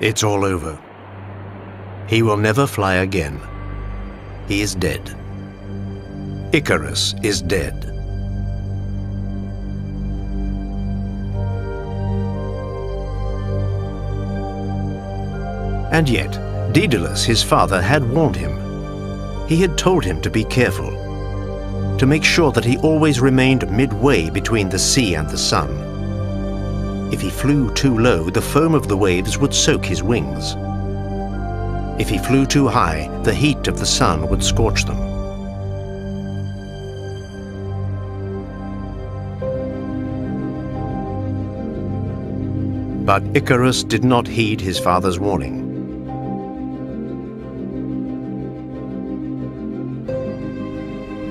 It's all over. He will never fly again. He is dead. Icarus is dead. And yet, Dedalus, his father, had warned him. He had told him to be careful, to make sure that he always remained midway between the sea and the sun. If he flew too low, the foam of the waves would soak his wings. If he flew too high, the heat of the sun would scorch them. But Icarus did not heed his father's warning.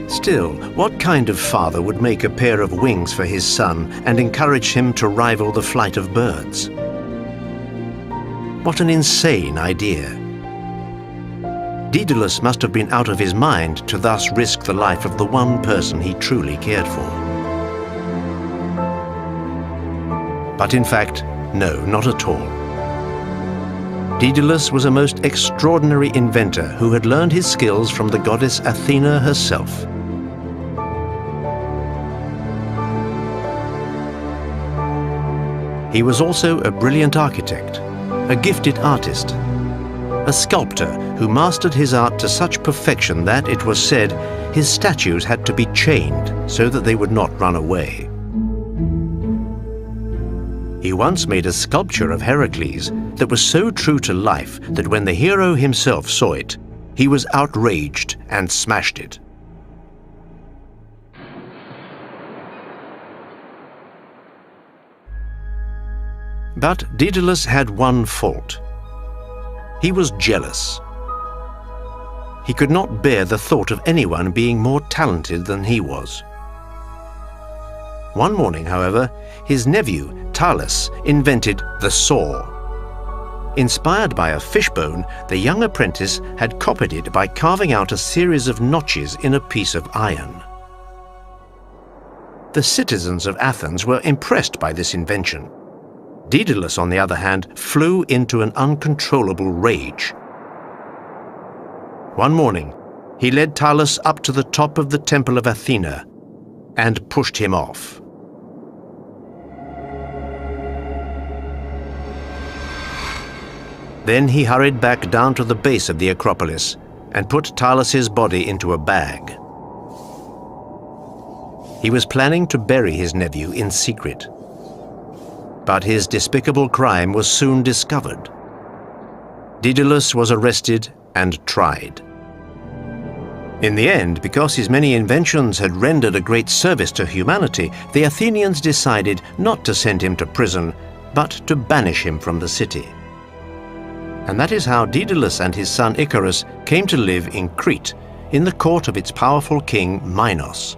Still, what kind of father would make a pair of wings for his son and encourage him to rival the flight of birds? What an insane idea. Dedalus must have been out of his mind to thus risk the life of the one person he truly cared for. But in fact, no, not at all. Dedalus was a most extraordinary inventor who had learned his skills from the goddess Athena herself. He was also a brilliant architect, a gifted artist, a sculptor who mastered his art to such perfection that, it was said, his statues had to be chained so that they would not run away. He once made a sculpture of Heracles that was so true to life that when the hero himself saw it, he was outraged and smashed it. But Dedalus had one fault. He was jealous. He could not bear the thought of anyone being more talented than he was. One morning, however, his nephew, Talus, invented the saw. Inspired by a fishbone, the young apprentice had copied it by carving out a series of notches in a piece of iron. The citizens of Athens were impressed by this invention. Dedalus, on the other hand, flew into an uncontrollable rage. One morning, he led Talus up to the top of the temple of Athena and pushed him off. Then he hurried back down to the base of the Acropolis and put Talus's body into a bag. He was planning to bury his nephew in secret. But his despicable crime was soon discovered. Dedalus was arrested and tried. In the end, because his many inventions had rendered a great service to humanity, the Athenians decided not to send him to prison, but to banish him from the city. And that is how Dedalus and his son Icarus came to live in Crete, in the court of its powerful king Minos.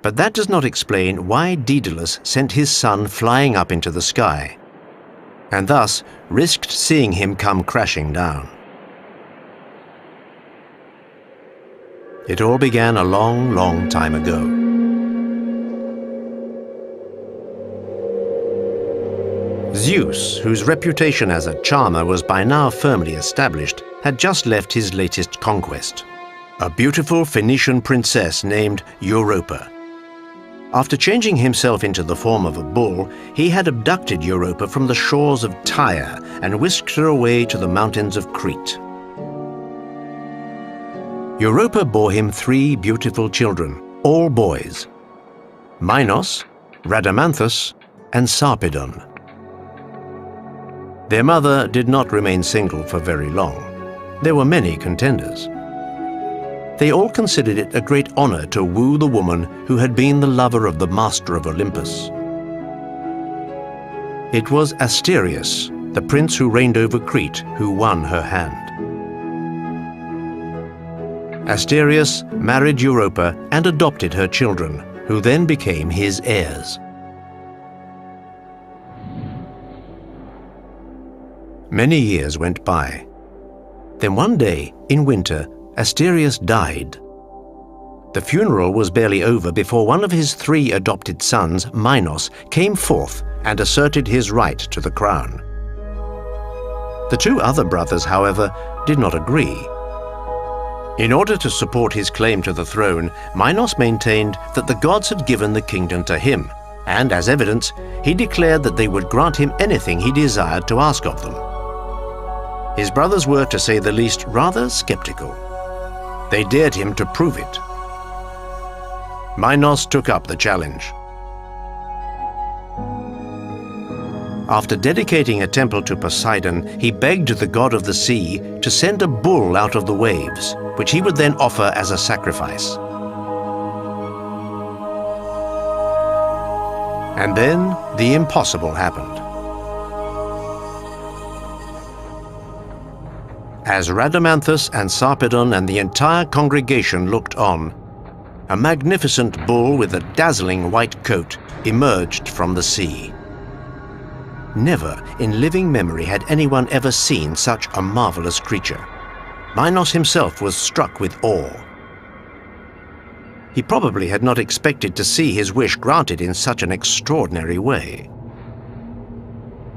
But that does not explain why Dedalus sent his son flying up into the sky, and thus risked seeing him come crashing down. It all began a long, long time ago. Zeus, whose reputation as a charmer was by now firmly established, had just left his latest conquest, a beautiful Phoenician princess named Europa. After changing himself into the form of a bull, he had abducted Europa from the shores of Tyre and whisked her away to the mountains of Crete. Europa bore him 3 beautiful children, all boys: Minos, Rhadamanthus, and Sarpedon. Their mother did not remain single for very long. There were many contenders. They all considered it a great honor to woo the woman who had been the lover of the master of Olympus. It was Asterius, the prince who reigned over Crete, who won her hand. Asterius married Europa and adopted her children, who then became his heirs. Many years went by. Then one day, in winter, Asterius died. The funeral was barely over before one of his 3 adopted sons, Minos, came forth and asserted his right to the crown. The two other brothers, however, did not agree. In order to support his claim to the throne, Minos maintained that the gods had given the kingdom to him, and as evidence, he declared that they would grant him anything he desired to ask of them. His brothers were, to say the least, rather skeptical. They dared him to prove it. Minos took up the challenge. After dedicating a temple to Poseidon, he begged the god of the sea to send a bull out of the waves, which he would then offer as a sacrifice. And then the impossible happened. As Rhadamanthus and Sarpedon and the entire congregation looked on, a magnificent bull with a dazzling white coat emerged from the sea. Never in living memory had anyone ever seen such a marvelous creature. Minos himself was struck with awe. He probably had not expected to see his wish granted in such an extraordinary way.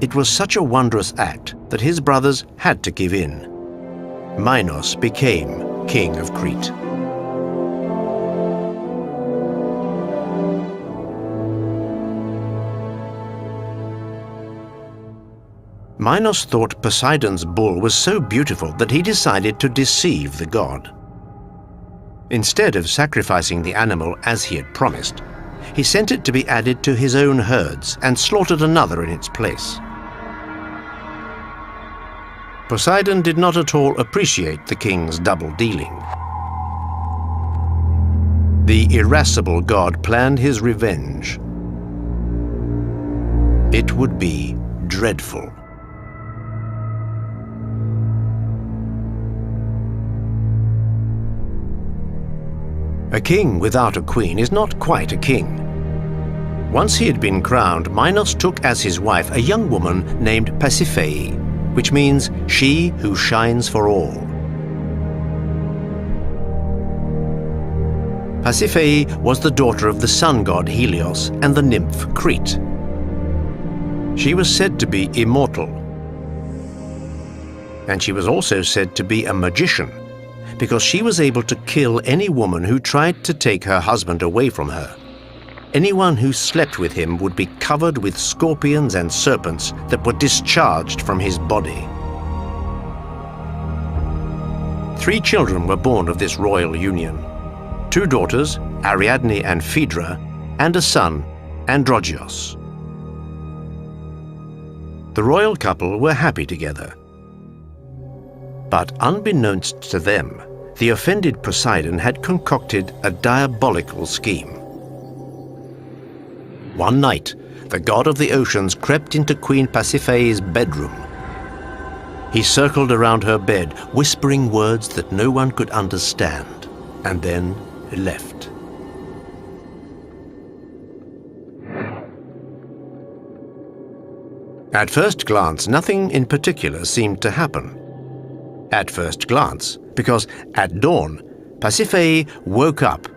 It was such a wondrous act that his brothers had to give in. Minos became king of Crete. Minos thought Poseidon's bull was so beautiful that he decided to deceive the god. Instead of sacrificing the animal as he had promised, he sent it to be added to his own herds and slaughtered another in its place. Poseidon did not at all appreciate the king's double-dealing. The irascible god planned his revenge. It would be dreadful. A king without a queen is not quite a king. Once he had been crowned, Minos took as his wife a young woman named Pasiphae, which means she who shines for all. Pasiphae was the daughter of the sun god Helios and the nymph Crete. She was said to be immortal. And she was also said to be a magician, because she was able to kill any woman who tried to take her husband away from her. Anyone who slept with him would be covered with scorpions and serpents that were discharged from his body. 3 children were born of this royal union: 2 daughters, Ariadne and Phaedra, and a son, Androgeos. The royal couple were happy together. But unbeknownst to them, the offended Poseidon had concocted a diabolical scheme. One night, the god of the oceans crept into Queen Pasiphae's bedroom. He circled around her bed, whispering words that no one could understand, and then left. At first glance, nothing in particular seemed to happen. At first glance, because at dawn, Pasiphae woke up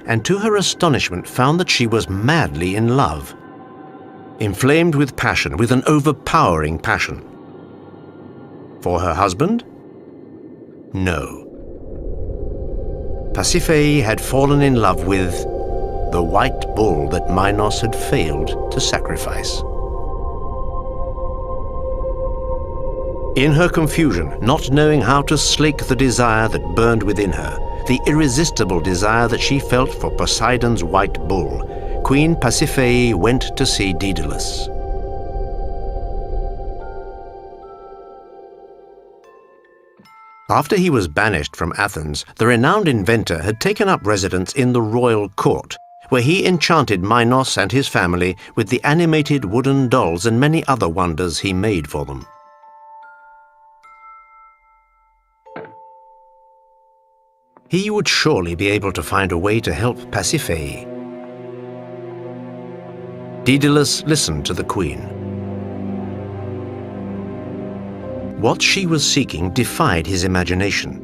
and to her astonishment found that she was madly in love, inflamed with passion, with an overpowering passion. For her husband? No. Pasiphae had fallen in love with the white bull that Minos had failed to sacrifice. In her confusion, not knowing how to slake the desire that burned within her, the irresistible desire that she felt for Poseidon's white bull, Queen Pasiphae went to see Dedalus. After he was banished from Athens, the renowned inventor had taken up residence in the royal court, where he enchanted Minos and his family with the animated wooden dolls and many other wonders he made for them. He would surely be able to find a way to help Pasiphae. Dedalus listened to the queen. What she was seeking defied his imagination.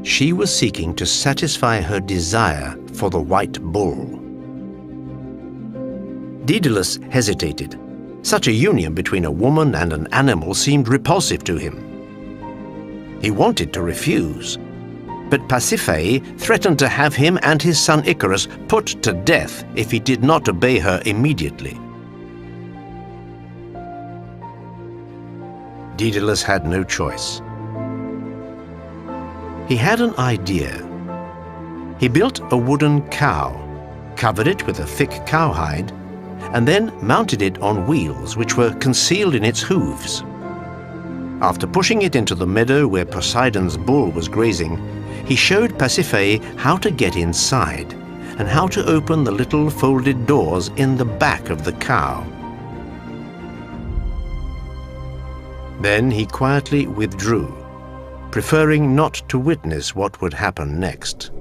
She was seeking to satisfy her desire for the white bull. Dedalus hesitated. Such a union between a woman and an animal seemed repulsive to him. He wanted to refuse, but Pasiphae threatened to have him and his son Icarus put to death if he did not obey her immediately. Dedalus had no choice. He had an idea. He built a wooden cow, covered it with a thick cowhide, and then mounted it on wheels which were concealed in its hooves. After pushing it into the meadow where Poseidon's bull was grazing, he showed Pasiphae how to get inside and how to open the little folded doors in the back of the cow. Then he quietly withdrew, preferring not to witness what would happen next.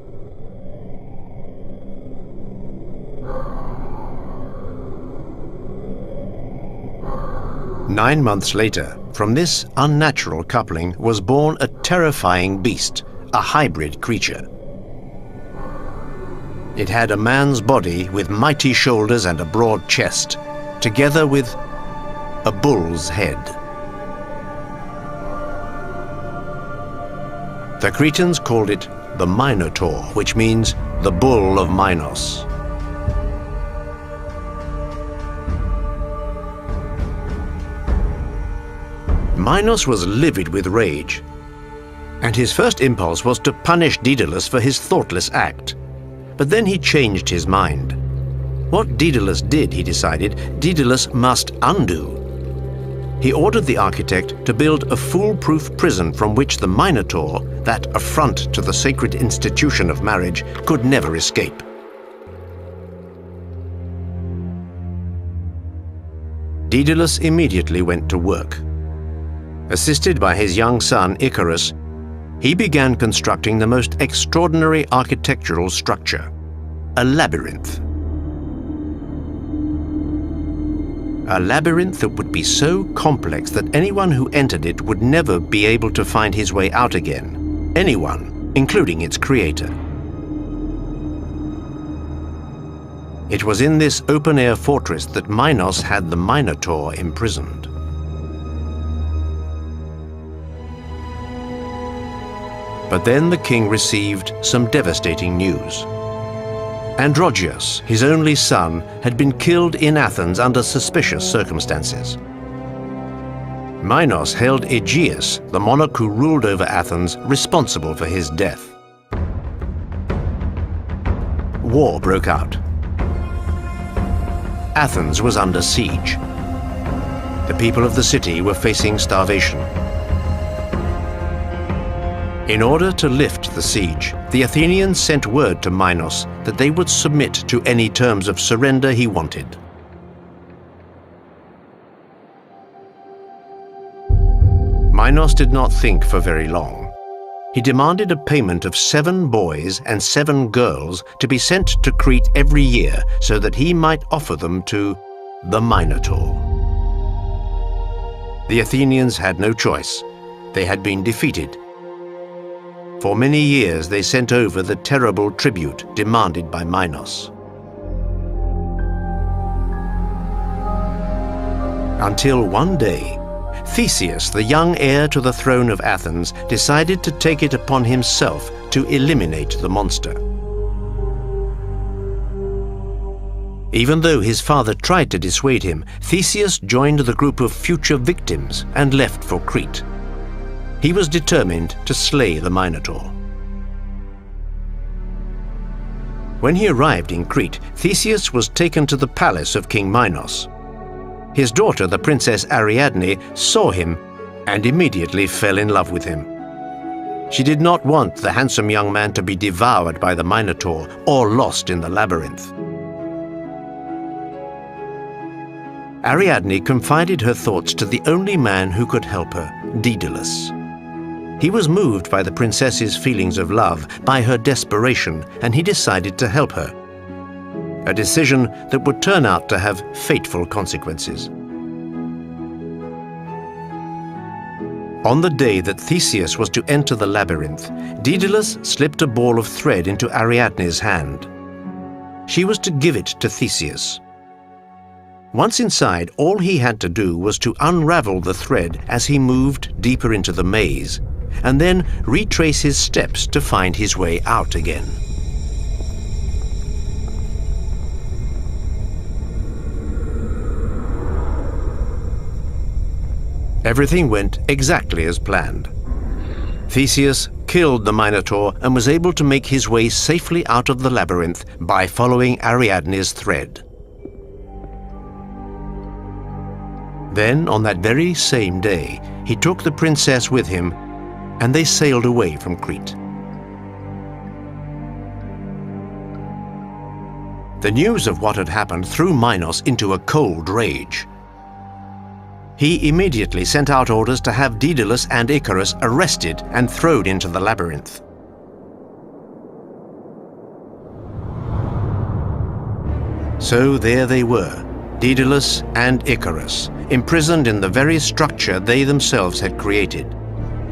Nine months later, from this unnatural coupling was born a terrifying beast, a hybrid creature. It had a man's body with mighty shoulders and a broad chest, together with a bull's head. The Cretans called it the Minotaur, which means the bull of Minos. Minos was livid with rage, and his first impulse was to punish Dedalus for his thoughtless act. But then he changed his mind. What Dedalus did, he decided, Dedalus must undo. He ordered the architect to build a foolproof prison from which the Minotaur, that affront to the sacred institution of marriage, could never escape. Dedalus immediately went to work. Assisted by his young son Icarus, he began constructing the most extraordinary architectural structure, a labyrinth. A labyrinth that would be so complex that anyone who entered it would never be able to find his way out again. Anyone, including its creator. It was in this open-air fortress that Minos had the Minotaur imprisoned. But then the king received some devastating news. Androgeus, his only son, had been killed in Athens under suspicious circumstances. Minos held Aegeus, the monarch who ruled over Athens, responsible for his death. War broke out. Athens was under siege. The people of the city were facing starvation. In order to lift the siege, the Athenians sent word to Minos that they would submit to any terms of surrender he wanted. Minos did not think for very long. He demanded a payment of 7 boys and 7 girls to be sent to Crete every year so that he might offer them to the Minotaur. The Athenians had no choice. They had been defeated. For many years they sent over the terrible tribute demanded by Minos. Until one day, Theseus, the young heir to the throne of Athens, decided to take it upon himself to eliminate the monster. Even though his father tried to dissuade him, Theseus joined the group of future victims and left for Crete. He was determined to slay the Minotaur. When he arrived in Crete, Theseus was taken to the palace of King Minos. His daughter, the princess Ariadne, saw him and immediately fell in love with him. She did not want the handsome young man to be devoured by the Minotaur or lost in the labyrinth. Ariadne confided her thoughts to the only man who could help her, Dedalus. He was moved by the princess's feelings of love, by her desperation, and he decided to help her. A decision that would turn out to have fateful consequences. On the day that Theseus was to enter the labyrinth, Dedalus slipped a ball of thread into Ariadne's hand. She was to give it to Theseus. Once inside, all he had to do was to unravel the thread as he moved deeper into the maze, and then retrace his steps to find his way out again. Everything went exactly as planned. Theseus killed the Minotaur and was able to make his way safely out of the labyrinth by following Ariadne's thread. Then, on that very same day, he took the princess with him, and they sailed away from Crete. The news of what had happened threw Minos into a cold rage. He immediately sent out orders to have Dedalus and Icarus arrested and thrown into the labyrinth. So there they were, Dedalus and Icarus, imprisoned in the very structure they themselves had created.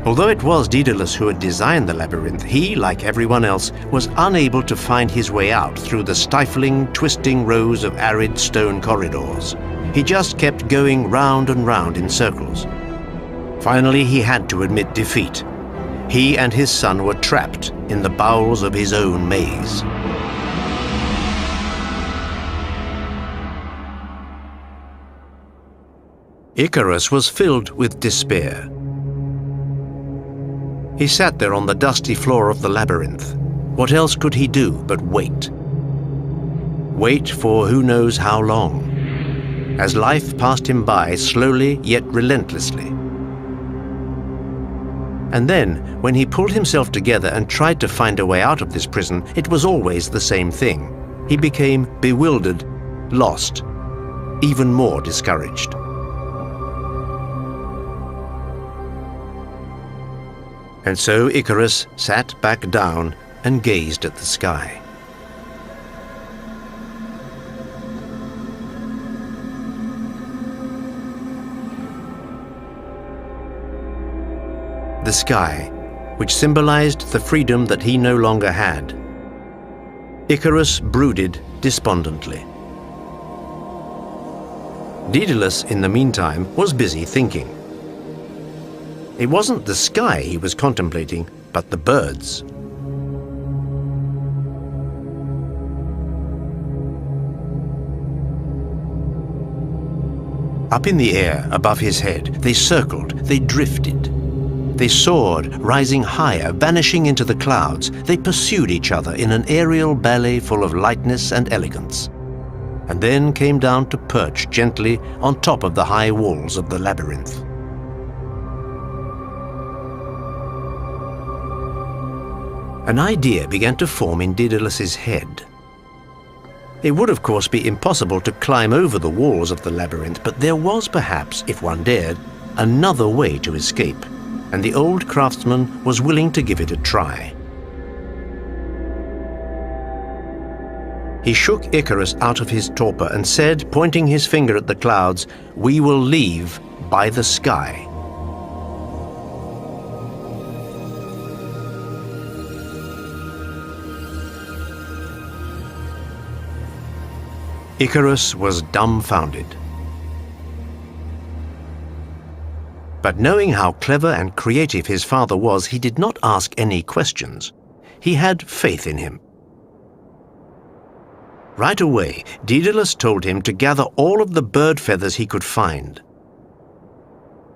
Although it was Dedalus who had designed the labyrinth, he, like everyone else, was unable to find his way out through the stifling, twisting rows of arid stone corridors. He just kept going round and round in circles. Finally, he had to admit defeat. He and his son were trapped in the bowels of his own maze. Icarus was filled with despair. He sat there on the dusty floor of the labyrinth. What else could he do but wait? Wait for who knows how long, as life passed him by slowly yet relentlessly. And then, when he pulled himself together and tried to find a way out of this prison, it was always the same thing. He became bewildered, lost, even more discouraged. And so Icarus sat back down and gazed at the sky. The sky, which symbolized the freedom that he no longer had. Icarus brooded despondently. Dedalus, in the meantime, was busy thinking. It wasn't the sky he was contemplating, but the birds. Up in the air above his head, they circled, they drifted. They soared, rising higher, vanishing into the clouds. They pursued each other in an aerial ballet full of lightness and elegance, and then came down to perch gently on top of the high walls of the labyrinth. An idea began to form in Daedalus's head. It would, of course, be impossible to climb over the walls of the labyrinth, but there was perhaps, if one dared, another way to escape, and the old craftsman was willing to give it a try. He shook Icarus out of his torpor and said, pointing his finger at the clouds, "We will leave by the sky." Icarus was dumbfounded. But knowing how clever and creative his father was, he did not ask any questions. He had faith in him. Right away, Dedalus told him to gather all of the bird feathers he could find.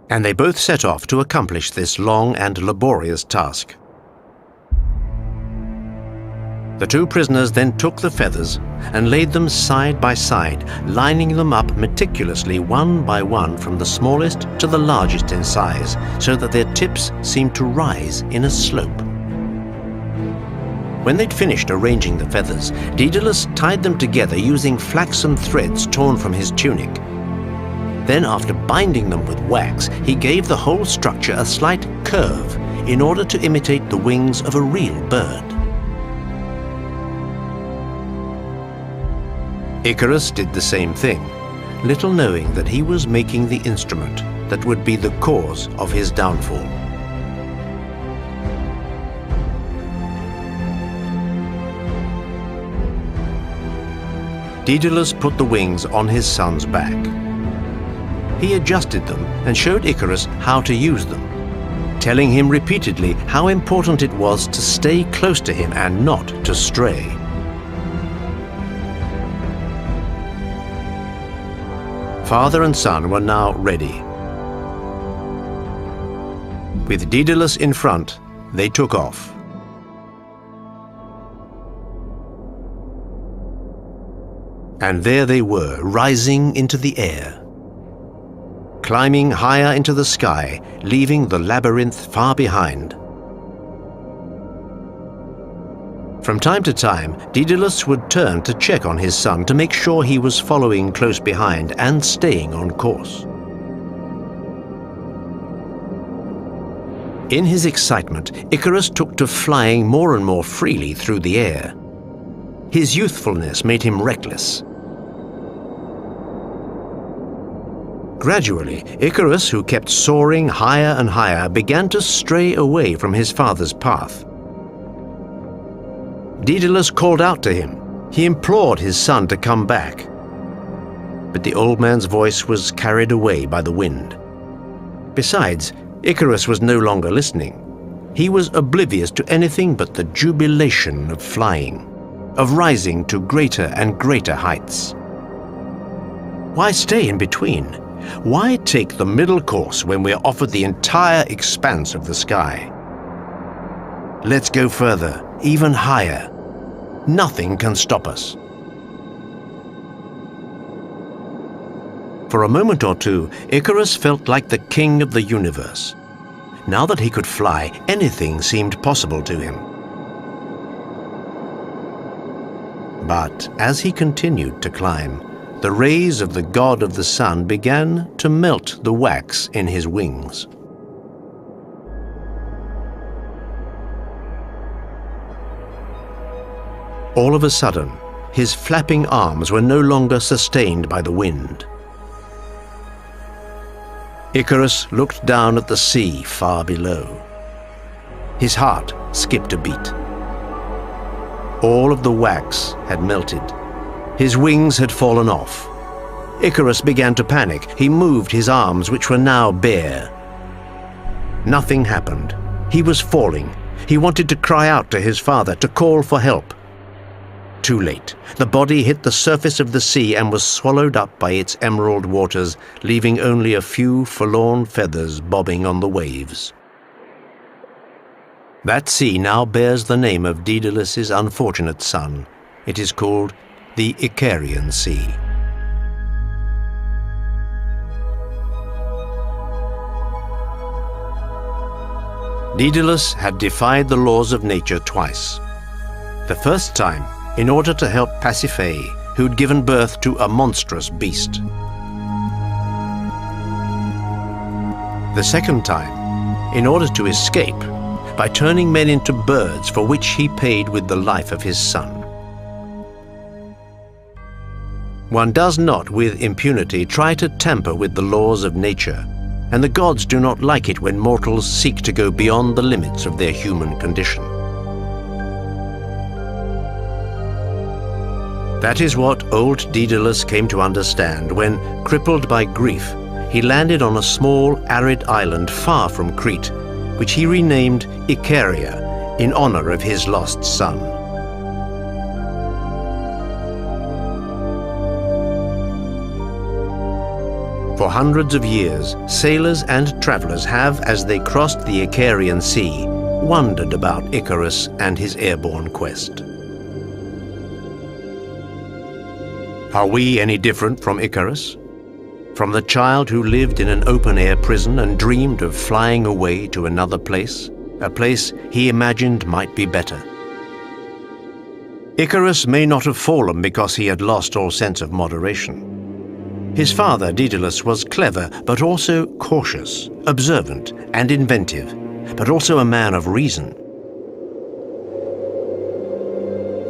And they both set off to accomplish this long and laborious task. The two prisoners then took the feathers and laid them side by side, lining them up meticulously one by one from the smallest to the largest in size, so that their tips seemed to rise in a slope. When they'd finished arranging the feathers, Dedalus tied them together using flaxen threads torn from his tunic. Then, after binding them with wax, he gave the whole structure a slight curve in order to imitate the wings of a real bird. Icarus did the same thing, little knowing that he was making the instrument that would be the cause of his downfall. Dedalus put the wings on his son's back. He adjusted them and showed Icarus how to use them, telling him repeatedly how important it was to stay close to him and not to stray. Father and son were now ready. With Dedalus in front, they took off. And there they were, rising into the air, climbing higher into the sky, leaving the labyrinth far behind. From time to time, Dedalus would turn to check on his son to make sure he was following close behind and staying on course. In his excitement, Icarus took to flying more and more freely through the air. His youthfulness made him reckless. Gradually, Icarus, who kept soaring higher and higher, began to stray away from his father's path. Dedalus called out to him. He implored his son to come back. But the old man's voice was carried away by the wind. Besides, Icarus was no longer listening. He was oblivious to anything but the jubilation of flying, of rising to greater and greater heights. Why stay in between? Why take the middle course when we are offered the entire expanse of the sky? Let's go further, even higher. Nothing can stop us. For a moment or two, Icarus felt like the king of the universe. Now that he could fly, anything seemed possible to him. But as he continued to climb, the rays of the god of the sun began to melt the wax in his wings. All of a sudden, his flapping arms were no longer sustained by the wind. Icarus looked down at the sea far below. His heart skipped a beat. All of the wax had melted. His wings had fallen off. Icarus began to panic. He moved his arms, which were now bare. Nothing happened. He was falling. He wanted to cry out to his father, to call for help. Too late. The body hit the surface of the sea and was swallowed up by its emerald waters, leaving only a few forlorn feathers bobbing on the waves. That sea now bears the name of Daedalus's unfortunate son. It is called the Icarian Sea. Dedalus had defied the laws of nature twice. The first time, in order to help Pasiphae, who'd given birth to a monstrous beast. The second time, in order to escape, by turning men into birds, for which he paid with the life of his son. One does not, with impunity, try to tamper with the laws of nature, and the gods do not like it when mortals seek to go beyond the limits of their human condition. That is what old Dedalus came to understand when, crippled by grief, he landed on a small, arid island far from Crete, which he renamed Icaria in honor of his lost son. For hundreds of years, sailors and travelers have, as they crossed the Icarian Sea, wondered about Icarus and his airborne quest. Are we any different from Icarus? From the child who lived in an open-air prison and dreamed of flying away to another place, a place he imagined might be better. Icarus may not have fallen because he had lost all sense of moderation. His father, Dedalus, was clever, but also cautious, observant, and inventive, but also a man of reason.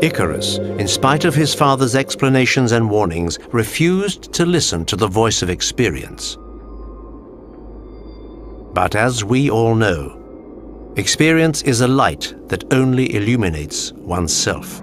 Icarus, in spite of his father's explanations and warnings, refused to listen to the voice of experience. But as we all know, experience is a light that only illuminates oneself.